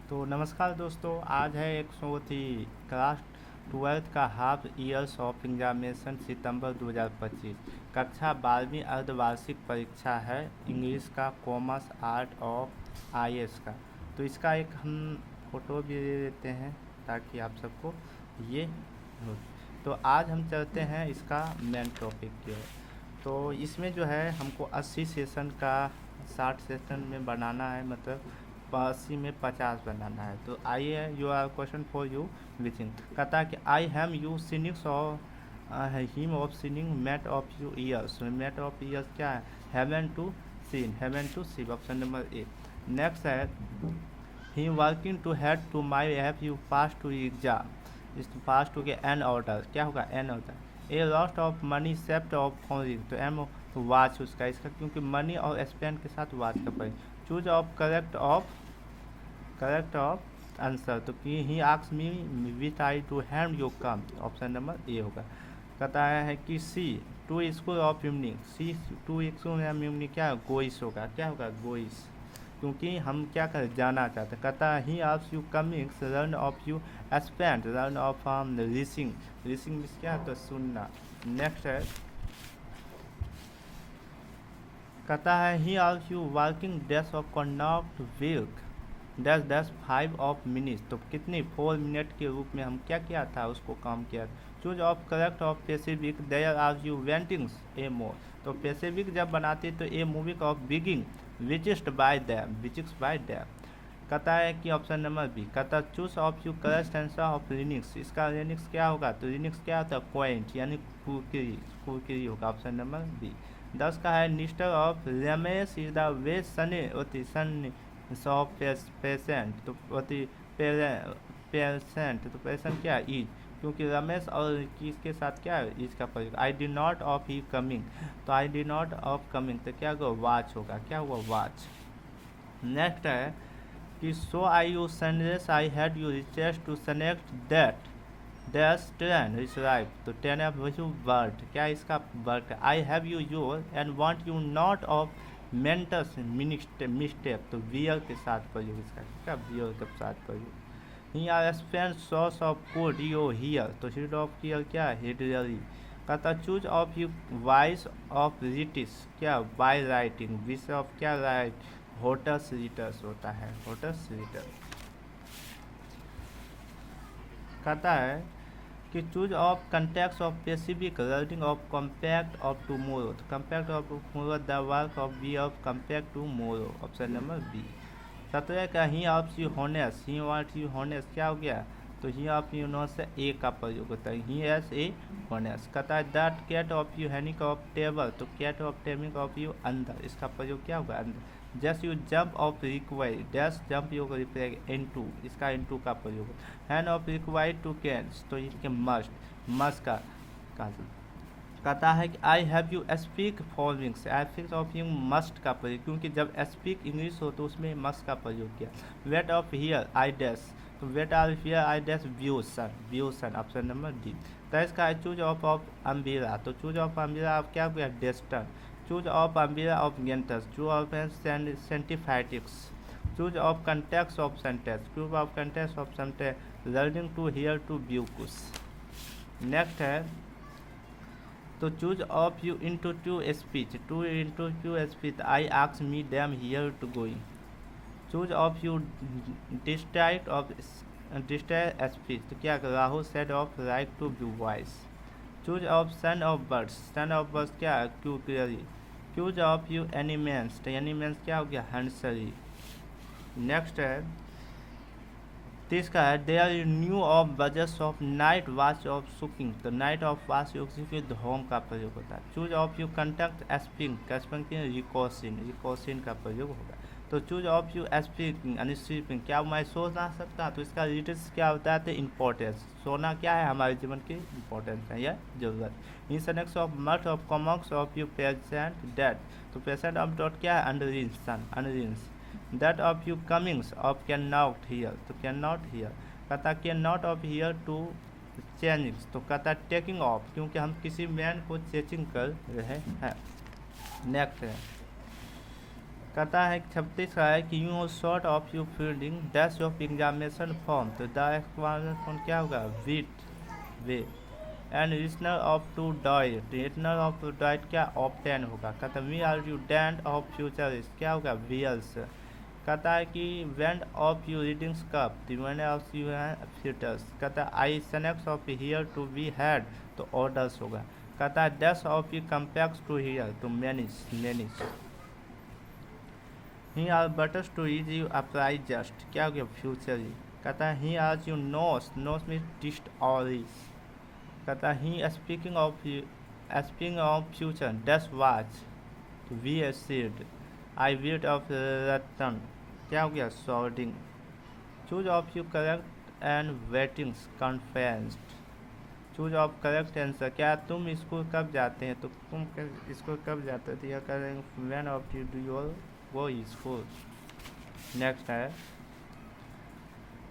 तो नमस्कार दोस्तों, आज है एक सौ थी क्लास 12th का हाफ ईयर्स ऑफ एग्जामिनेशन सितंबर 2025 कक्षा 12वीं अर्धवार्षिक परीक्षा है। इंग्लिश का, कॉमर्स, आर्ट और आईएएस का। तो इसका एक हम फोटो भी दे देते हैं ताकि आप सबको ये हो। तो आज हम चलते हैं इसका मेन टॉपिक की ओर। तो इसमें जो है हमको 80 सेशन का 60 सेशन में बनाना है, मतलब 80 में 50 बनाना है। तो आइए, you are question for you wishing कहता है कि आई हैम यू सीनिंग्स और him of seeing met of you years. Met of years क्या है? Haven to seen, haven to see, option number A. Next है he working to head to my have you pass to exam. इस pass to के an order क्या होगा? An order. A lost of money sept of foreign, तो M watch उसका, इसका क्योंकि money और स्पेंड के साथ वाच का पड़े। Choose of correct of answer, तो he asks me which I to hand you come, option number A होगा। कहता है कि see to school of evening, see to school evening क्या है? गोइस होगा, क्या होगा? गोइस, क्योंकि हम क्या करें? जाना चाहते हैं। कहता है he asks you comings learn of you spend, learn of listening, listening means क्या है? तो सुनना। नेक्स्ट है कहता है he alls you working dash of conduct will dash dash 5 of minutes, तो कितनी 4 मिनट के रूप में हम क्या किया था? उसको काम किया। Choose of correct of pacific there are you ventings a more, तो पेसिफिक जब बनाती तो a movie of begging which is by them, विचिक्स बाय दैम। कहता है कि ऑप्शन नंबर बी। कहता है choose of you correct answer of Linux, इसका लिनक्स क्या होगा? तो लिनक्स क्या होता है? क्वाइंट यानी कुरकुरी, कुरकुरी होगा, ऑप्शन नंबर बी। 10 का है mister of Ramesh is the way Sunny होती सन ऑफ पेशेंट, तो होती पेशेंट, तो पेशेंट क्या है? इज, क्योंकि रमेश और किसके साथ क्या है? इज का प्रयोग। I D not of he coming, तो I D not of coming तो क्या होगा? वाच होगा, क्या हुआ? वाच। नेक्स्ट है कि so I you sunrise I had you richest to connect that dash train is right, तो टेन ऑफ यू बर्ड, क्या इसका? Bird. I have you your and want you not of mentions mistake, तो where के साथ प्रयोग इसका, क्या? Where के साथ प्रयोग। He are spend source of code yo here, तो हीड ऑफ हियर क्या है? हिडरी। कहता choose of you voice of रिटिस, क्या? बाय राइटिंग, विस ऑफ क्या? राइट, होटस रिटर्स होता है, होटस रिटर्स। कहता है कि choose of context of specific writing of compact of tomorrow, तो compact of tomorrow the work of be of compact tomorrow, option number B. 17 का he of you honest, he want you honest क्या हो गया? तो ही of you know से ए का प्रयोग होता है, ही एस ए होनेस। कहता है दैट कैट ऑफ यू हैनिक ऑफ टेबल, तो कैट ऑफ टेमिक ऑफ यू अंदर, इसका प्रयोग क्या होगा? अंदर। Just you jump of require dash jump you रिप्लेग इनटू, इसका इनटू का प्रयोग। Hand of required to cans, तो इसके मस्ट, मस्ट का कहता है कि I have you speak followings, I speak of you must का प्रयोग, क्योंकि जब स्पीक इंग्लिश हो तो उसमें मस्ट का प्रयोग किया। Wait of here I dash, तो wait of here I dash view son, view son, option number D. तो इसका है चूज ऑफ अम्बिरा, तो चूज ऑफ अम्बिरा आप क्या किया? डेस्टन। चूज ऑफ अम्बिरा ऑफ गेंटस, चूज ऑफ सेंटिफाइटिक्स। Choose of context of sentence, choose of context of sentence learning to here to view कुछ। नेक्स्ट है तो choose of you into to speech, to into to speech I ask me damn here to going. Choose of you डिस्ट्राइट of डिस्ट्राइट speech, तो क्या? Rahul said of right to view voice. Choose of son of birds, sun of birds क्या है? Q क्लियरी। Choose of you एनिमेंस, तो एनिमेंस क्या हो गया? हंसरी। नेक्स्ट है 30 का है देयर न्यू ऑफ बजस ऑफ नाइट वॉच ऑफ सुकिंग, तो night of watch of home का प्रयोग होता है। चूज ऑफ यू कंटक्ट स्पिंग, स्पिंग रिकोसिन, रिकोसिन का प्रयोग होगा। तो चूज ऑफ यू स्पीकिंग यानी स्लीपिंग, क्या मैं सो ना सकता? तो इसका रिलेटेड क्या होता है? इम्पोर्टेंस, सोना क्या है? हमारे जीवन की इम्पोर्टेंस है या जरूरत। इन सनेक्स ऑफ मर्थ ऑफ कॉमक्स ऑफ यू पेशेंट डेट, तो पेशेंट ऑफ डॉट क्या है? अनरिंसन, अनरिंस। That of you comings of can not here, तो कैन नॉट हियर। कहता can not of here to changing, तो कहता टेकिंग ऑफ, क्योंकि हम किसी मैन को चेचिंग कर रहे हैं। नेक्स्ट है कहता है 36 का है कि you short of you fielding dash of examination form, तो द एग्जामिनेशन फॉर्म क्या होगा, with way and regional of to diet, regional of to diet क्या ऑप्टेन होगा। कहता है वी आर यू डैंड ऑफ फ्यूचर क्या होगा, वियल्स। कहता है कि वेंड of you readings cup, one of you futures. कहता है आई सनेक्स of here to be had, तो ऑर्डर्स होगा। कहता है डैश ऑफ यू कम्पैक्स टू हियर, तो मैनिस मैनिस। He are butters to is you apply just, क्या हो गया, फ्यूचर ही। कहता है he are you nose, nose mean टिस्ट और इज। कहता है he speaking of future dash watch, तो we a seed I wheat of रतन, क्या हो गया, sorting. Choose of you correct and waitings कन्फ्रेंस्ड, चूज ऑफ करेक्ट आंसर, क्या तुम स्कूल कब जाते हैं, तो तुम स्कूल कब जाते हो, तो यह करेंगे when of you do your वो स्कूल। नेक्स्ट है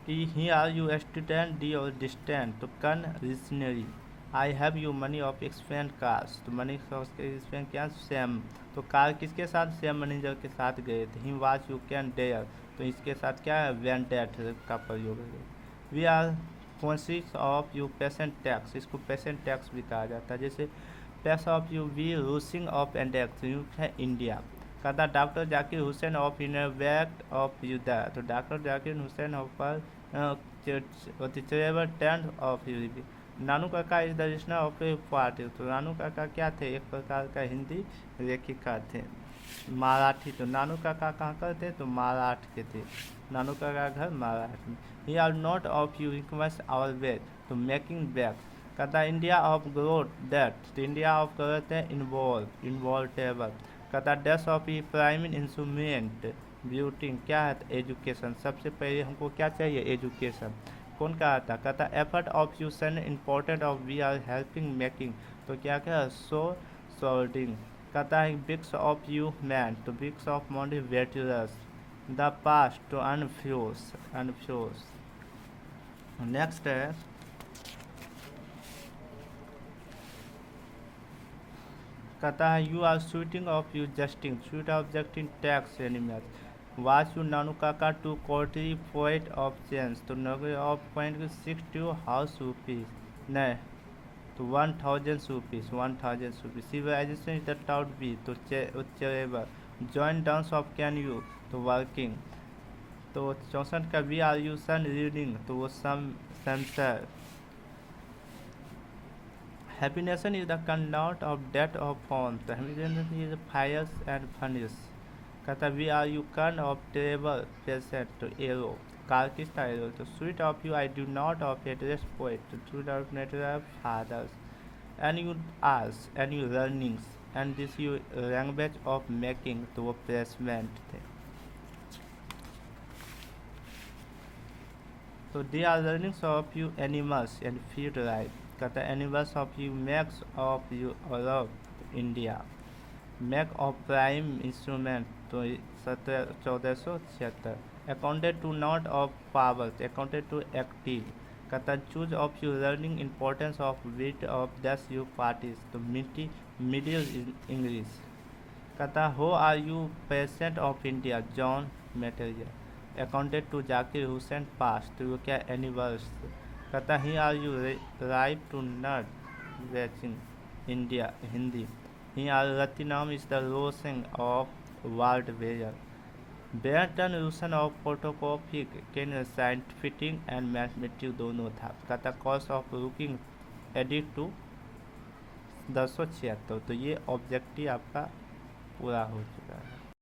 कि he are you student D और डिस्टेंट, तो कन रिशनरी I have you money of expend cars, तो मनी एक्सपेंड क्या सेम, तो कार किसके साथ, सेम मैनेजर के साथ गए थे। He watch you can dare, तो इसके साथ क्या है, वेन डेट का प्रयोग है। We are conscious of you patient tax, इसको पेशेंट टैक्स भी कहा जाता है। जैसे पैस ऑफ यू वी रूसिंग ऑफ इंडेक्स, यू है इंडिया। कहता डॉक्टर जाकिर हुसैन ऑफ इनवेक्ट ऑफ युद्धा, तो doctor Zakir Hussain of tenth of यूबी। नानू काका इज द रचना ऑफ ए पार्टी, तो नानू काका क्या थे, एक प्रकार का हिंदी लेखिका थे। मराठी, तो नानू काका कहाँ का थे, तो महाराष्ट्र के थे। नानू काका घर महाराष्ट्र में। He are not of you request our wait, तो मेकिंग बैग। कहता इंडिया ऑफ ग्रोथ डेट, तो इंडिया ऑफ ग्रोथ है इन्वॉल्व टेबल। कहता dash of E prime instrument ब्यूटिंग, क्या है, एजुकेशन। सबसे पहले हमको क्या चाहिए, एजुकेशन। कौन कहा था, कहता effort of you son important of we are helping making, तो क्या क्या सो सॉर्टिंग। कहता है बिक्स ऑफ यू मैन, तो बिक्स ऑफ मॉन्डी वेटरस। द पास्ट टू अनफ्यूज। नेक्स्ट है कहता है you are shooting of you जस्टिंग, शूट ऑफ जस्टिंग tax animals. Watch you Nanu Kaka to कोटरी पोइट ऑफ चेंज, तो नगर ऑफ पॉइंट 62 हाउस रुपीज, नहीं तो 1000 rupees, 1000 rupees. Civilization is the टाउट बी, तो चेरेबल। Joint dance of can you, तो वर्किंग। तो 64 का be are you sun reading, तो वो सैमसर। हैप्पीनेशन इज द कनॉट ऑफ डेथ ऑफ फॉर्म, तो हैप्पीनेस इज फायर्स एंड फनिस। कहता वी आर यू कर्न ऑफ टेबल पेशेंट, तो एरो। कार किसका एरो, तो sweet of you I do not of address पोइट, तो sweet of natural fathers. And you आर्स and you learnings and this you language of making, तो वो placement थे। तो they are learnings of you animals and feed right. कहता है animals of you max of you of India. Make of prime instrument, तो 1476। Accounted to not of powers, accounted to active. कहता choose of you learning importance of wit of दस you parties, तो middle English. कहता हो are you patient of India, John material. Accounted to Zakir Hussain pass, तो वो क्या एनिवर्स। कहता he are you right to nut watching India, Hindi. He are रतिनाम इज द रोसिंग ऑफ वर्ल्ड वेयर। बेटन रूसन ऑफ फोटोकॉपी के साइंटिफिक एंड मैथमेटिक दोनों था। कहता कॉस्ट ऑफ रुकिंग एडिट टू 1076, तो ये ऑब्जेक्टिव आपका पूरा हो चुका है।